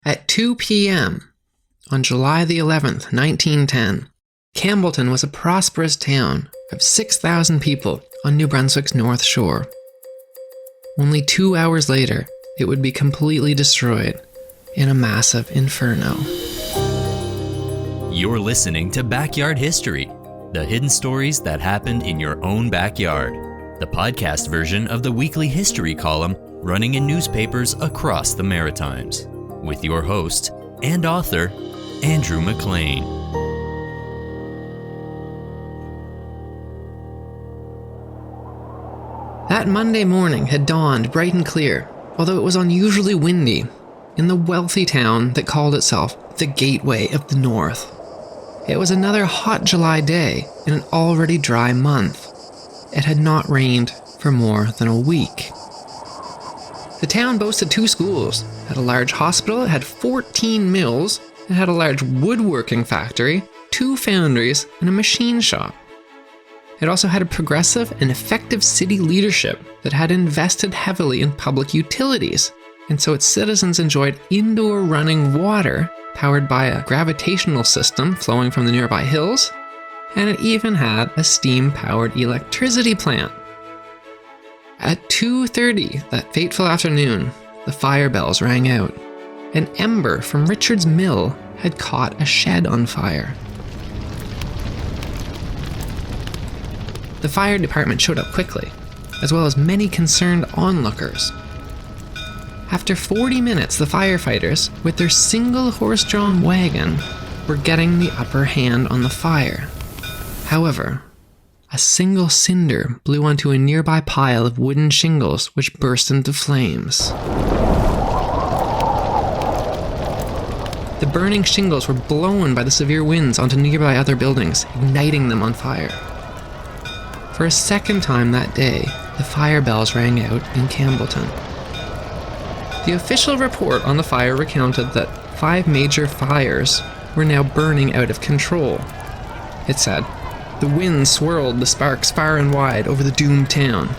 At 2 p.m. on July the 11th, 1910, Campbellton was a prosperous town of 6,000 people on New Brunswick's North Shore. Only 2 hours later, it would be completely destroyed in a massive inferno. You're listening to Backyard History, the hidden stories that happened in your own backyard, the podcast version of the weekly history column running in newspapers across the Maritimes, with your host and author, Andrew McLean. That Monday morning had dawned bright and clear, although it was unusually windy, in the wealthy town that called itself the Gateway of the North. It was another hot July day in an already dry month. It had not rained for more than a week. The town boasted 2 schools, had a large hospital, it had 14 mills, it had a large woodworking factory, 2 foundries, and a machine shop. It also had a progressive and effective city leadership that had invested heavily in public utilities, and so its citizens enjoyed indoor running water powered by a gravitational system flowing from the nearby hills, and it even had a steam-powered electricity plant. At 2:30 that fateful afternoon, the fire bells rang out. An ember from Richard's mill had caught a shed on fire. The fire department showed up quickly, as well as many concerned onlookers. After 40 minutes, the firefighters, with their single horse-drawn wagon, were getting the upper hand on the fire. However, a single cinder blew onto a nearby pile of wooden shingles which burst into flames. The burning shingles were blown by the severe winds onto nearby other buildings, igniting them on fire. For a second time that day, the fire bells rang out in Campbellton. The official report on the fire recounted that 5 major fires were now burning out of control. It said, the wind swirled the sparks far and wide over the doomed town.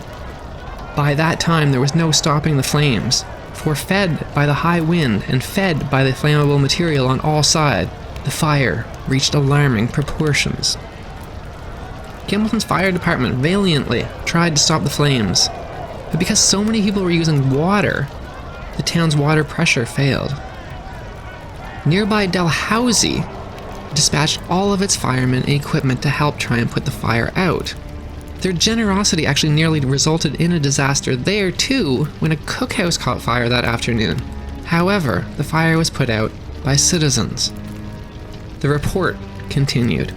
By that time, there was no stopping the flames, for fed by the high wind and fed by the flammable material on all sides, the fire reached alarming proportions. Campbellton's fire department valiantly tried to stop the flames, but because so many people were using water, the town's water pressure failed. Nearby Dalhousie dispatched all of its firemen and equipment to help try and put the fire out. Their generosity actually nearly resulted in a disaster there too when a cookhouse caught fire that afternoon. However, the fire was put out by citizens. The report continued.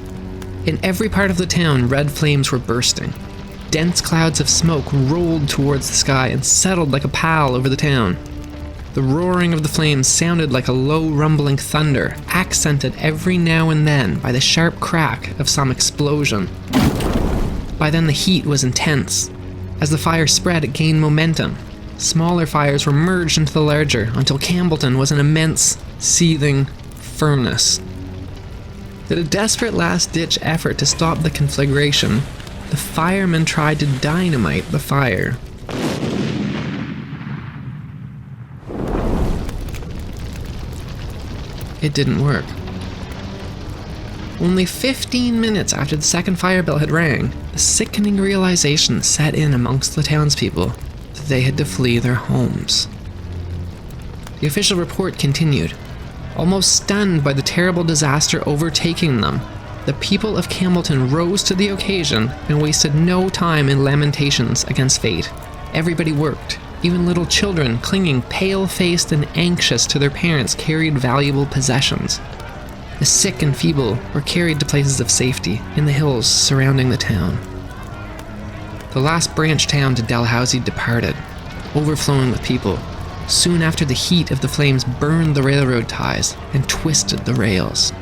In every part of the town, red flames were bursting. Dense clouds of smoke rolled towards the sky and settled like a pall over the town. The roaring of the flames sounded like a low rumbling thunder, accented every now and then by the sharp crack of some explosion. By then the heat was intense. As the fire spread, it gained momentum. Smaller fires were merged into the larger until Campbellton was an immense, seething furnace. In a desperate last-ditch effort to stop the conflagration, the firemen tried to dynamite the fire. It didn't work. Only 15 minutes after the second fire bell had rang, the sickening realization set in amongst the townspeople that they had to flee their homes. The official report continued. Almost stunned by the terrible disaster overtaking them, the people of Campbellton rose to the occasion and wasted no time in lamentations against fate. Everybody worked. Even little children, clinging pale-faced and anxious to their parents, carried valuable possessions. The sick and feeble were carried to places of safety in the hills surrounding the town. The last branch town to Dalhousie departed, overflowing with people. Soon after, the heat of the flames burned the railroad ties and twisted the rails.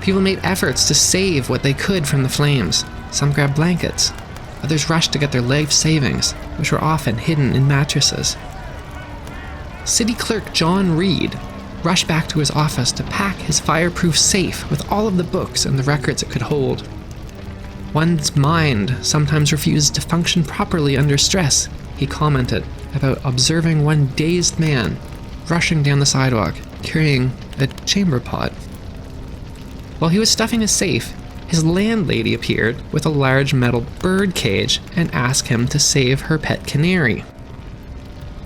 People made efforts to save what they could from the flames. Some grabbed blankets. Others rushed to get their life savings, which were often hidden in mattresses. City Clerk John Reed rushed back to his office to pack his fireproof safe with all of the books and the records it could hold. One's mind sometimes refuses to function properly under stress, he commented about observing one dazed man rushing down the sidewalk, carrying a chamber pot. While he was stuffing his safe, his landlady appeared with a large metal bird cage and asked him to save her pet canary.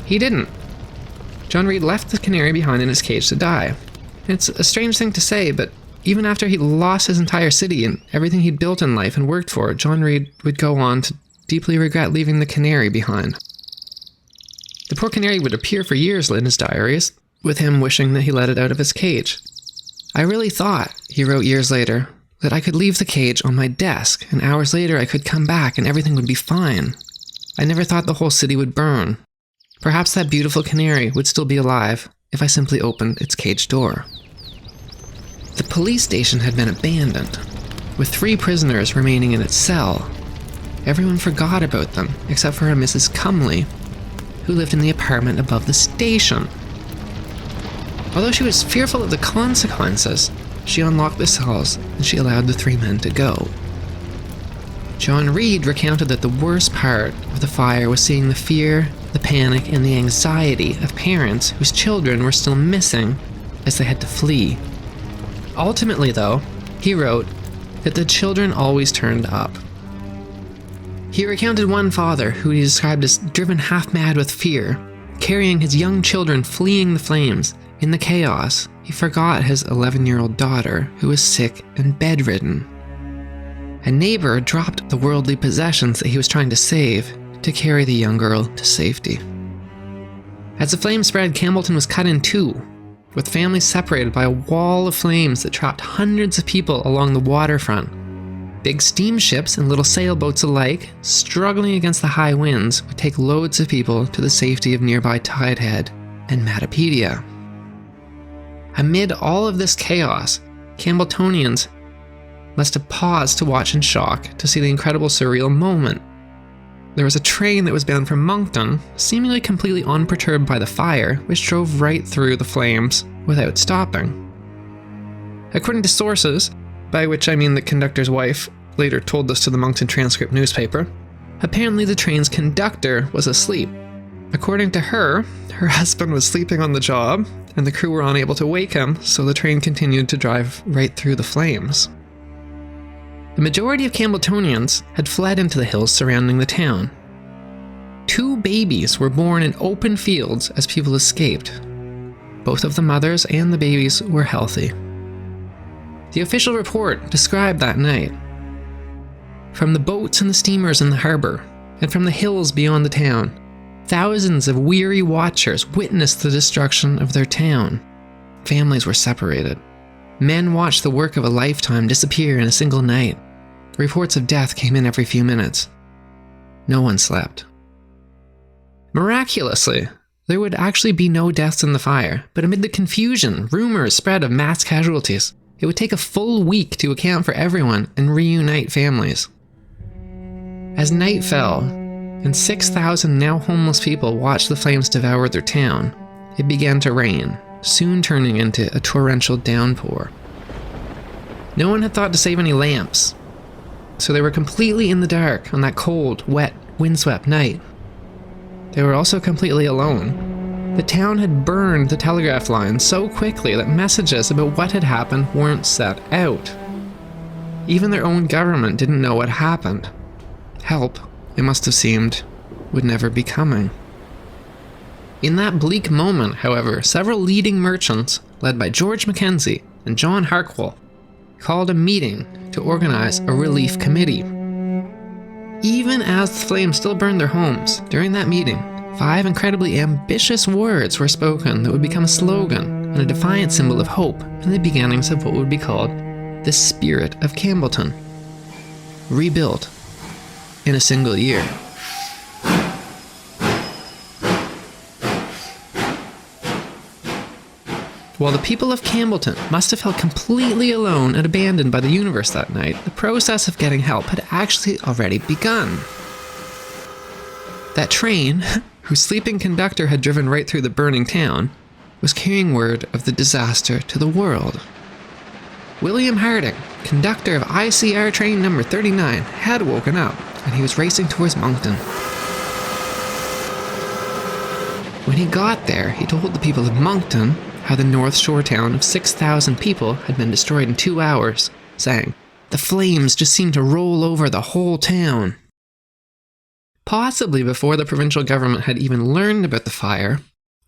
He didn't. John Reed left the canary behind in his cage to die. It's a strange thing to say, but even after he lost his entire city and everything he'd built in life and worked for, John Reed would go on to deeply regret leaving the canary behind. The poor canary would appear for years in his diaries, with him wishing that he let it out of his cage. "I really thought," he wrote years later, "that I could leave the cage on my desk, and hours later I could come back and everything would be fine. I never thought the whole city would burn. Perhaps that beautiful canary would still be alive if I simply opened its cage door." The police station had been abandoned, with 3 prisoners remaining in its cell. Everyone forgot about them, except for a Mrs. Cumley, who lived in the apartment above the station. Although she was fearful of the consequences, she unlocked the cells and she allowed the 3 men to go. John Reed recounted that the worst part of the fire was seeing the fear, the panic, and the anxiety of parents whose children were still missing as they had to flee. Ultimately, though, he wrote that the children always turned up. He recounted one father who he described as driven half-mad with fear, carrying his young children fleeing the flames. In the chaos, he forgot his 11-year-old daughter, who was sick and bedridden. A neighbor dropped the worldly possessions that he was trying to save to carry the young girl to safety. As the flames spread, Campbellton was cut in 2, with families separated by a wall of flames that trapped hundreds of people along the waterfront. Big steamships and little sailboats alike, struggling against the high winds, would take loads of people to the safety of nearby Tidehead and Matapedia. Amid all of this chaos, Campbelltonians must have paused to watch in shock to see the incredible surreal moment. There was a train that was bound for Moncton, seemingly completely unperturbed by the fire, which drove right through the flames without stopping. According to sources, by which I mean the conductor's wife later told this to the Moncton Transcript newspaper, apparently the train's conductor was asleep. According to her husband was sleeping on the job, and the crew were unable to wake him, so the train continued to drive right through the flames. The majority of Campbelltonians had fled into the hills surrounding the town. 2 babies were born in open fields as people escaped. Both of the mothers and the babies were healthy. The official report described that night. From the boats and the steamers in the harbor, and from the hills beyond the town, thousands of weary watchers witnessed the destruction of their town. Families were separated. Men watched the work of a lifetime disappear in a single night. Reports of death came in every few minutes. No one slept. Miraculously, there would actually be no deaths in the fire, but amid the confusion, rumors spread of mass casualties. It would take a full week to account for everyone and reunite families. As night fell, and 6,000 now homeless people watched the flames devour their town, it began to rain, soon turning into a torrential downpour. No one had thought to save any lamps, so they were completely in the dark on that cold, wet, windswept night. They were also completely alone. The town had burned the telegraph lines so quickly that messages about what had happened weren't set out. Even their own government didn't know what happened. Help, it must have seemed, would never be coming. In that bleak moment, however, several leading merchants, led by George Mackenzie and John Harkwell, called a meeting to organize a relief committee. Even as the flames still burned their homes, during that meeting, 5 incredibly ambitious words were spoken that would become a slogan and a defiant symbol of hope in the beginnings of what would be called the Spirit of Campbellton. Rebuilt in a single year. While the people of Campbellton must have felt completely alone and abandoned by the universe that night, the process of getting help had actually already begun. That train, whose sleeping conductor had driven right through the burning town, was carrying word of the disaster to the world. William Harding, conductor of ICR train number 39, had woken up, and he was racing towards Moncton. When he got there, he told the people of Moncton how the North Shore town of 6,000 people had been destroyed in 2 hours, saying, "The flames just seemed to roll over the whole town." Possibly before the provincial government had even learned about the fire,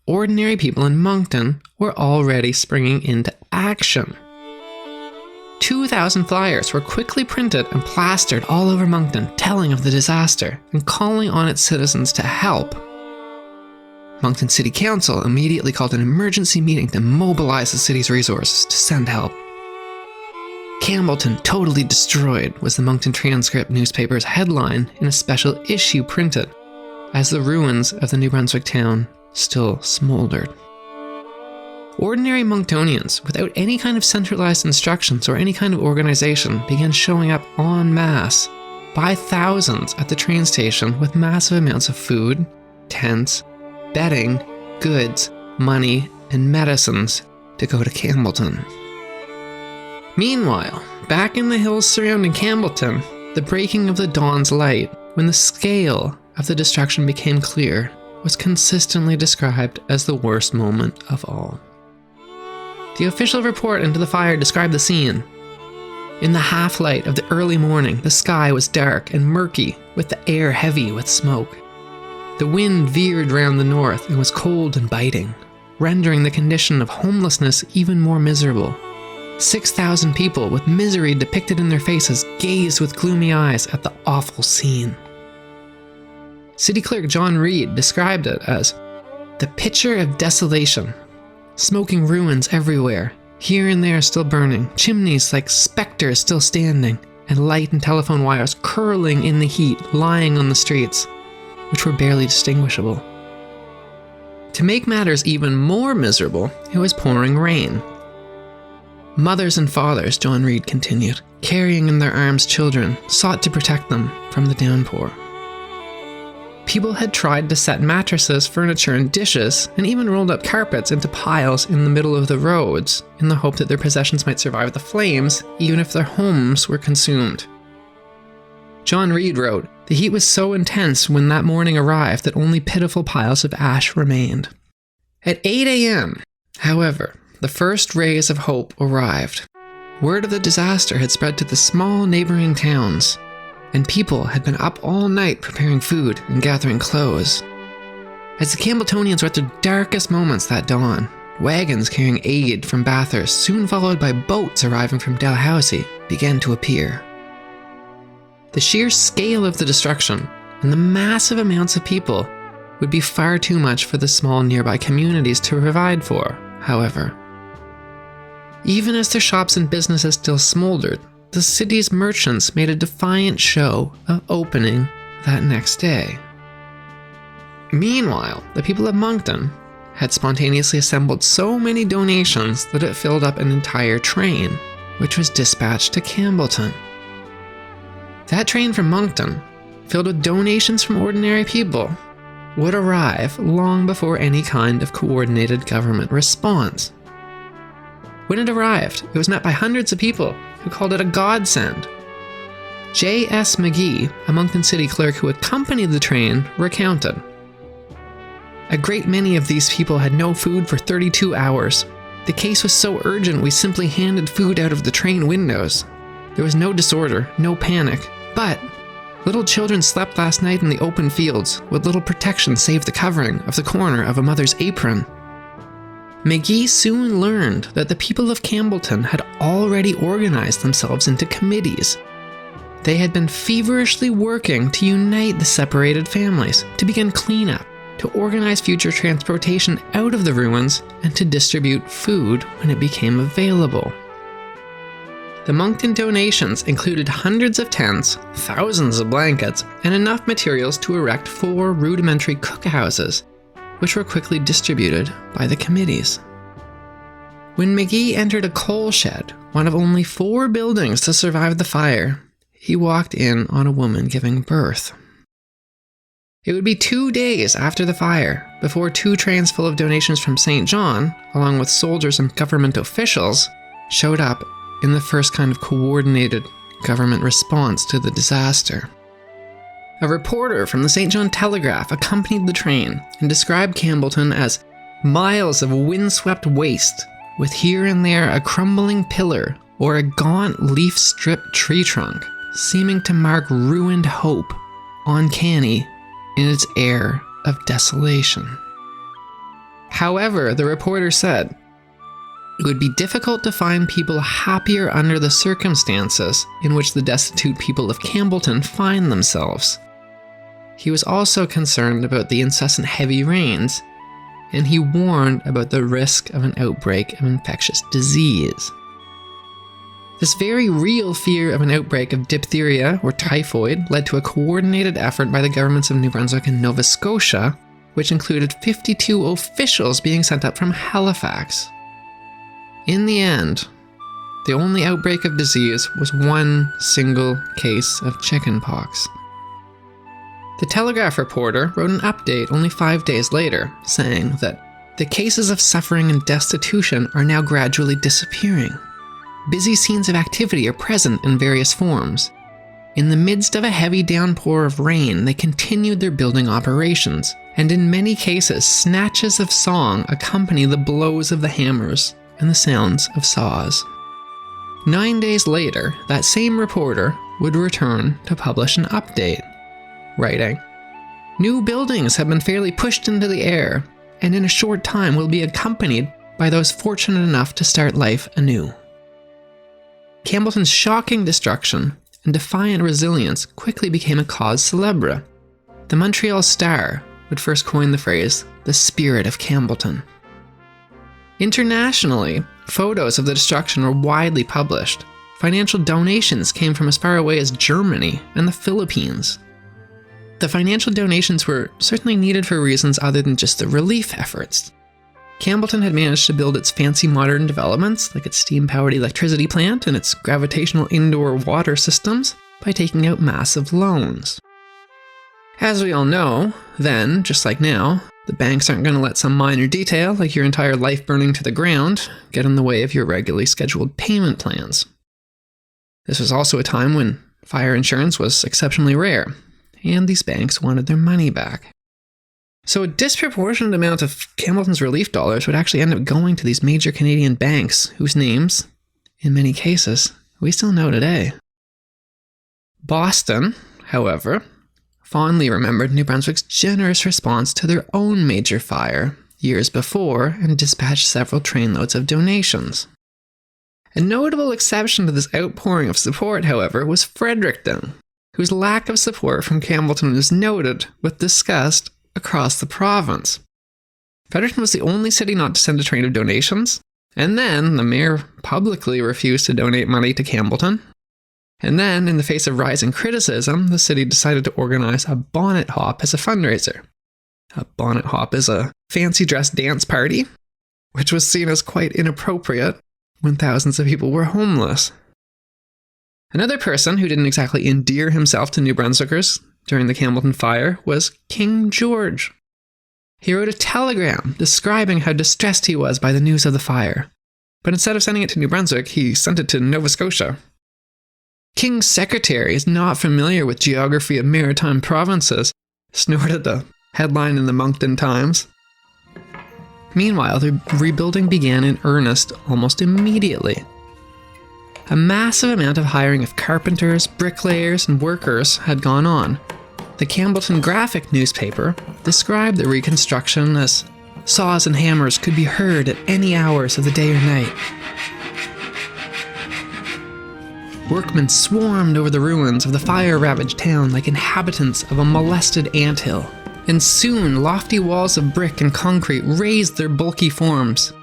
ordinary people in Moncton were already springing into action. 2,000 flyers were quickly printed and plastered all over Moncton, telling of the disaster and calling on its citizens to help. Moncton City Council immediately called an emergency meeting to mobilize the city's resources to send help. "Campbellton totally destroyed" was the Moncton Transcript newspaper's headline in a special issue printed, as the ruins of the New Brunswick town still smoldered. Ordinary Monktonians, without any kind of centralized instructions or any kind of organization, began showing up en masse, by thousands, at the train station with massive amounts of food, tents, bedding, goods, money, and medicines to go to Campbellton. Meanwhile, back in the hills surrounding Campbellton, the breaking of the dawn's light, when the scale of the destruction became clear, was consistently described as the worst moment of all. The official report into the fire described the scene. In the half-light of the early morning, the sky was dark and murky, with the air heavy with smoke. The wind veered round the north and was cold and biting, rendering the condition of homelessness even more miserable. 6,000 people with misery depicted in their faces gazed with gloomy eyes at the awful scene. City Clerk John Reid described it as the picture of desolation. Smoking ruins everywhere, here and there still burning, chimneys like specters still standing, and light and telephone wires curling in the heat lying on the streets, which were barely distinguishable. To make matters even more miserable, it was pouring rain. Mothers and fathers, John Reid continued, carrying in their arms children, sought to protect them from the downpour. People had tried to set mattresses, furniture, and dishes, and even rolled up carpets into piles in the middle of the roads, in the hope that their possessions might survive the flames, even if their homes were consumed. John Reid wrote, "The heat was so intense when that morning arrived that only pitiful piles of ash remained." At 8 a.m., however, the first rays of hope arrived. Word of the disaster had spread to the small neighboring towns, and people had been up all night preparing food and gathering clothes. As the Campbelltonians were at their darkest moments that dawn, wagons carrying aid from Bathurst, soon followed by boats arriving from Dalhousie, began to appear. The sheer scale of the destruction and the massive amounts of people would be far too much for the small nearby communities to provide for, however. Even as their shops and businesses still smoldered, the city's merchants made a defiant show of opening that next day. Meanwhile, the people of Moncton had spontaneously assembled so many donations that it filled up an entire train, which was dispatched to Campbellton. That train from Moncton, filled with donations from ordinary people, would arrive long before any kind of coordinated government response. When it arrived, it was met by hundreds of people who called it a godsend. J.S. McGee, a Moncton city clerk who accompanied the train, recounted, "A great many of these people had no food for 32 hours. The case was so urgent we simply handed food out of the train windows. There was no disorder, no panic, but little children slept last night in the open fields with little protection save the covering of the corner of a mother's apron." McGee soon learned that the people of Campbellton had already organized themselves into committees. They had been feverishly working to unite the separated families, to begin cleanup, to organize future transportation out of the ruins, and to distribute food when it became available. The Moncton donations included hundreds of tents, thousands of blankets, and enough materials to erect 4 rudimentary cookhouses, which were quickly distributed by the committees. When McGee entered a coal shed, one of only 4 buildings to survive the fire, he walked in on a woman giving birth. It would be 2 days after the fire before 2 trains full of donations from St. John, along with soldiers and government officials, showed up in the first kind of coordinated government response to the disaster. A reporter from the St. John Telegraph accompanied the train and described Campbellton as miles of windswept waste, with here and there a crumbling pillar or a gaunt leaf-stripped tree trunk, seeming to mark ruined hope, uncanny in its air of desolation. However, the reporter said, it would be difficult to find people happier under the circumstances in which the destitute people of Campbellton find themselves. He was also concerned about the incessant heavy rains, and he warned about the risk of an outbreak of infectious disease. This very real fear of an outbreak of diphtheria or typhoid led to a coordinated effort by the governments of New Brunswick and Nova Scotia, which included 52 officials being sent up from Halifax. In the end, the only outbreak of disease was one single case of chickenpox. The Telegraph reporter wrote an update only 5 days later, saying that the cases of suffering and destitution are now gradually disappearing. Busy scenes of activity are present in various forms. In the midst of a heavy downpour of rain, they continued their building operations, and in many cases, snatches of song accompany the blows of the hammers and the sounds of saws. 9 days later, that same reporter would return to publish an update, writing, "New buildings have been fairly pushed into the air, and in a short time will be accompanied by those fortunate enough to start life anew." Campbellton's shocking destruction and defiant resilience quickly became a cause célèbre. The Montreal Star would first coin the phrase, "the spirit of Campbellton." Internationally, photos of the destruction were widely published. Financial donations came from as far away as Germany and the Philippines. The financial donations were certainly needed for reasons other than just the relief efforts. Campbellton had managed to build its fancy modern developments, like its steam-powered electricity plant and its gravitational indoor water systems, by taking out massive loans. As we all know, then, just like now, the banks aren't going to let some minor detail, like your entire life burning to the ground, get in the way of your regularly scheduled payment plans. This was also a time when fire insurance was exceptionally rare, and these banks wanted their money back. So a disproportionate amount of Campbellton's relief dollars would actually end up going to these major Canadian banks, whose names, in many cases, we still know today. Boston, however, fondly remembered New Brunswick's generous response to their own major fire years before and dispatched several trainloads of donations. A notable exception to this outpouring of support, however, was Fredericton, whose lack of support from Campbellton was noted with disgust across the province. Fredericton was the only city not to send a train of donations, and then the mayor publicly refused to donate money to Campbellton. And then, in the face of rising criticism, the city decided to organize a bonnet hop as a fundraiser. A bonnet hop is a fancy dress dance party, which was seen as quite inappropriate when thousands of people were homeless. Another person who didn't exactly endear himself to New Brunswickers during the Campbellton fire was King George. He wrote a telegram describing how distressed he was by the news of the fire, but instead of sending it to New Brunswick, he sent it to Nova Scotia. King's secretary is not familiar with geography of maritime provinces, snorted the headline in the Moncton Times. Meanwhile, the rebuilding began in earnest almost immediately. A massive amount of hiring of carpenters, bricklayers, and workers had gone on. The Campbellton Graphic newspaper described the reconstruction as saws and hammers could be heard at any hours of the day or night. Workmen swarmed over the ruins of the fire-ravaged town like inhabitants of a molested anthill, and soon lofty walls of brick and concrete raised their bulky forms,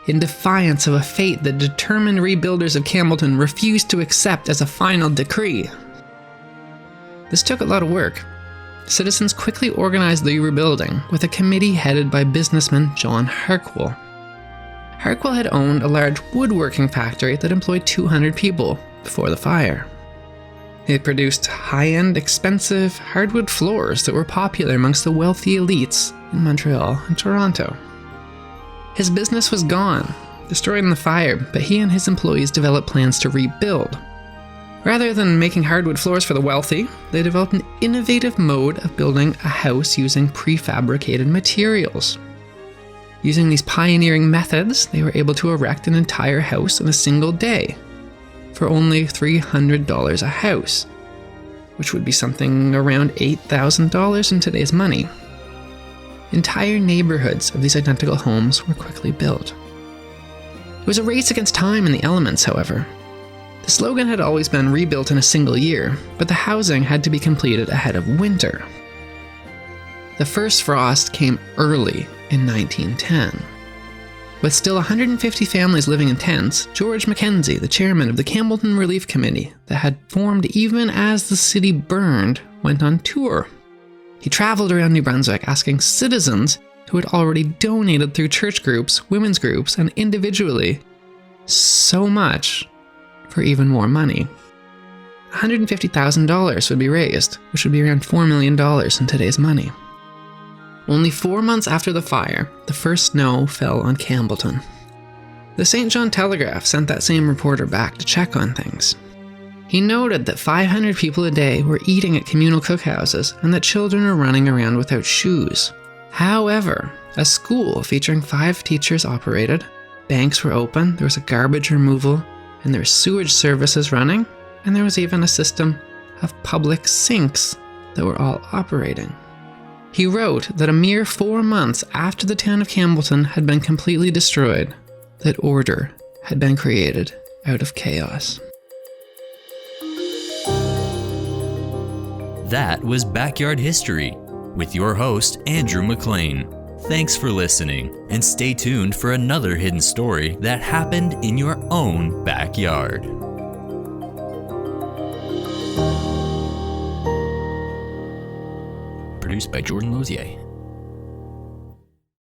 in defiance of a fate that determined rebuilders of Campbellton refused to accept as a final decree. This took a lot of work. Citizens quickly organized the rebuilding with a committee headed by businessman John Harkwell. Harkwell had owned a large woodworking factory that employed 200 people before the fire. It produced high-end, expensive hardwood floors that were popular amongst the wealthy elites in Montreal and Toronto. His business was gone, destroyed in the fire, but he and his employees developed plans to rebuild. Rather than making hardwood floors for the wealthy, they developed an innovative mode of building a house using prefabricated materials. Using these pioneering methods, they were able to erect an entire house in a single day for only $300 a house, which would be something around $8,000 in today's money. Entire neighborhoods of these identical homes were quickly built. It was a race against time and the elements, however. The slogan had always been rebuilt in a single year, but the housing had to be completed ahead of winter. The first frost came early in 1910. With still 150 families living in tents, George Mackenzie, the chairman of the Campbellton Relief Committee that had formed even as the city burned, went on tour. He traveled around New Brunswick asking citizens who had already donated through church groups, women's groups, and individually so much for even more money. $150,000 would be raised, which would be around $4 million in today's money. Only 4 months after the fire, the first snow fell on Campbellton. The St. John Telegraph sent that same reporter back to check on things. He noted that 500 people a day were eating at communal cookhouses and that children were running around without shoes. However, a school featuring 5 teachers operated, banks were open, there was a garbage removal, and there were sewage services running, and there was even a system of public sinks that were all operating. He wrote that a mere 4 months after the town of Campbellton had been completely destroyed, that order had been created out of chaos. That was Backyard History with your host, Andrew McLean. Thanks for listening, and stay tuned for another hidden story that happened in your own backyard. Produced by Jordan Lozier.